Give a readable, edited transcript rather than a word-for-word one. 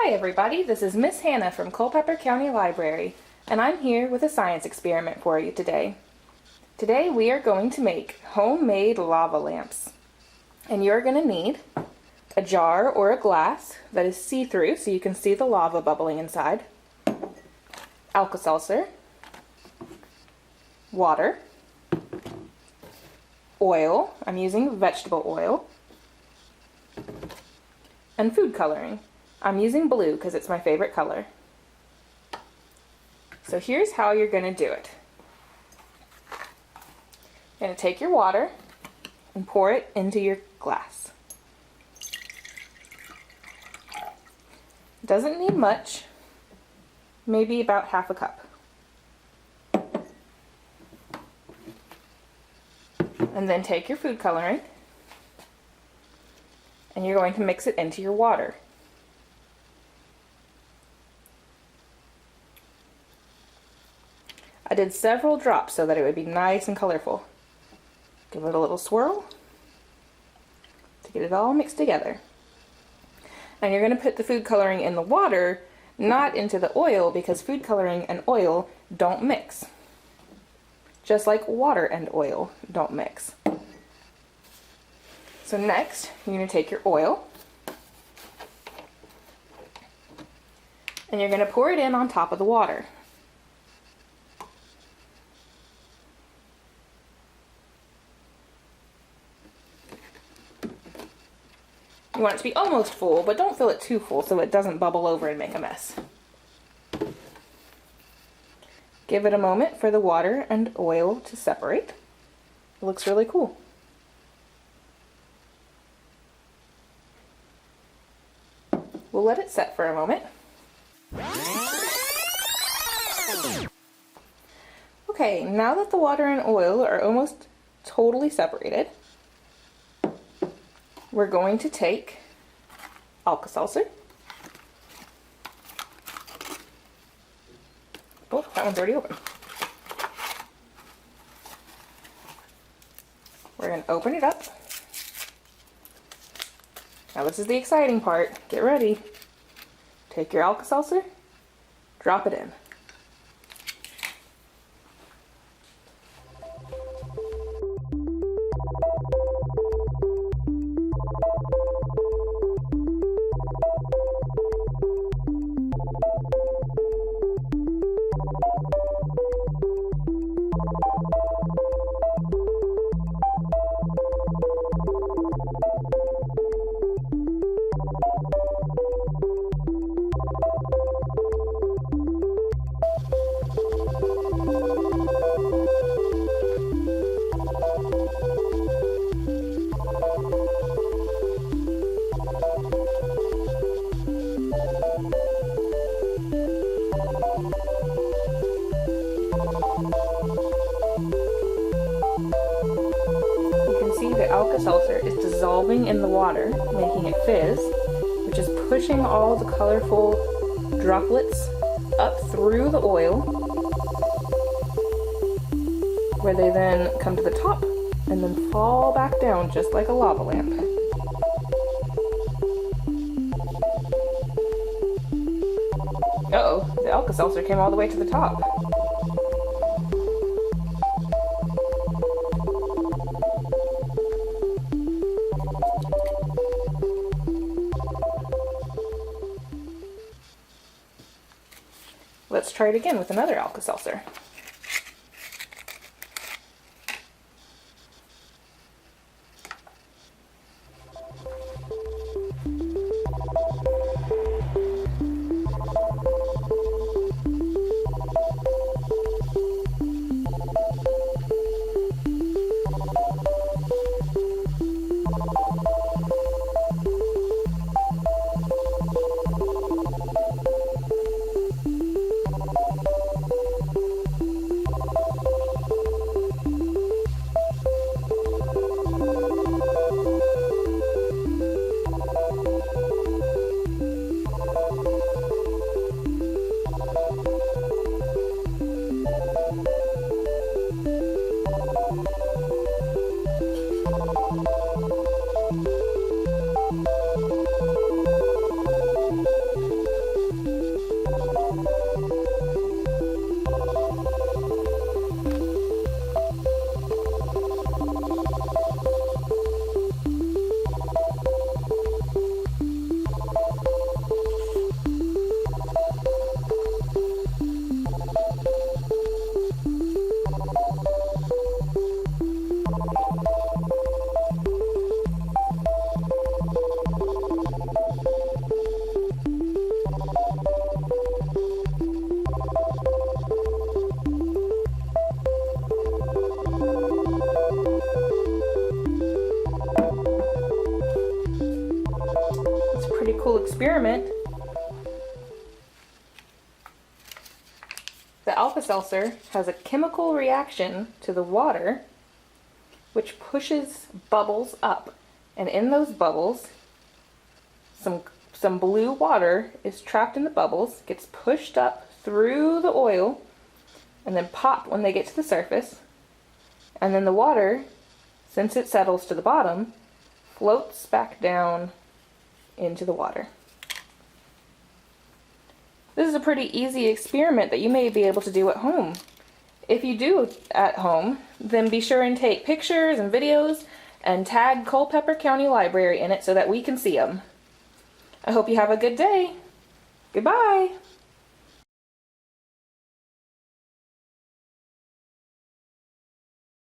Hi everybody, this is Miss Hannah from Culpeper County Library, and I'm here with a science experiment for you today. Today we are going to make homemade lava lamps. And you're going to need a jar or a glass that is see-through so you can see the lava bubbling inside, Alka-Seltzer, water, oil, I'm using vegetable oil, and food coloring. I'm using blue because it's my favorite color. So here's how you're going to do it. You're going to take your water and pour it into your glass. Doesn't need much, maybe about half a cup. And then take your food coloring and you're going to mix it into your water. I did several drops so that it would be nice and colorful. Give it a little swirl to get it all mixed together. And you're going to put the food coloring in the water, not into the oil, because food coloring and oil don't mix. Just like water and oil don't mix. So next, you're going to take your oil and you're going to pour it in on top of the water. You want it to be almost full, but don't fill it too full so it doesn't bubble over and make a mess. Give it a moment for the water and oil to separate. It looks really cool. We'll let it set for a moment. Okay, now that the water and oil are almost totally separated, we're going to take Alka-Seltzer. Oh, that one's already open. We're going to open it up. Now this is the exciting part. Get ready. Take your Alka-Seltzer, drop it in. The Alka-Seltzer is dissolving in the water, making it fizz, which is pushing all the colorful droplets up through the oil, where they then come to the top and then fall back down just like a lava lamp. Uh-oh, the Alka-Seltzer came all the way to the top. Let's try it again with another Alka-Seltzer. The Alka-Seltzer has a chemical reaction to the water which pushes bubbles up. And in those bubbles, some blue water is trapped in the bubbles, gets pushed up through the oil, and then pop when they get to the surface. And then the water, since it settles to the bottom, floats back down into the water. This is a pretty easy experiment that you may be able to do at home. If you do at home, then be sure and take pictures and videos and tag Culpeper County Library in it so that we can see them. I hope you have a good day. Goodbye.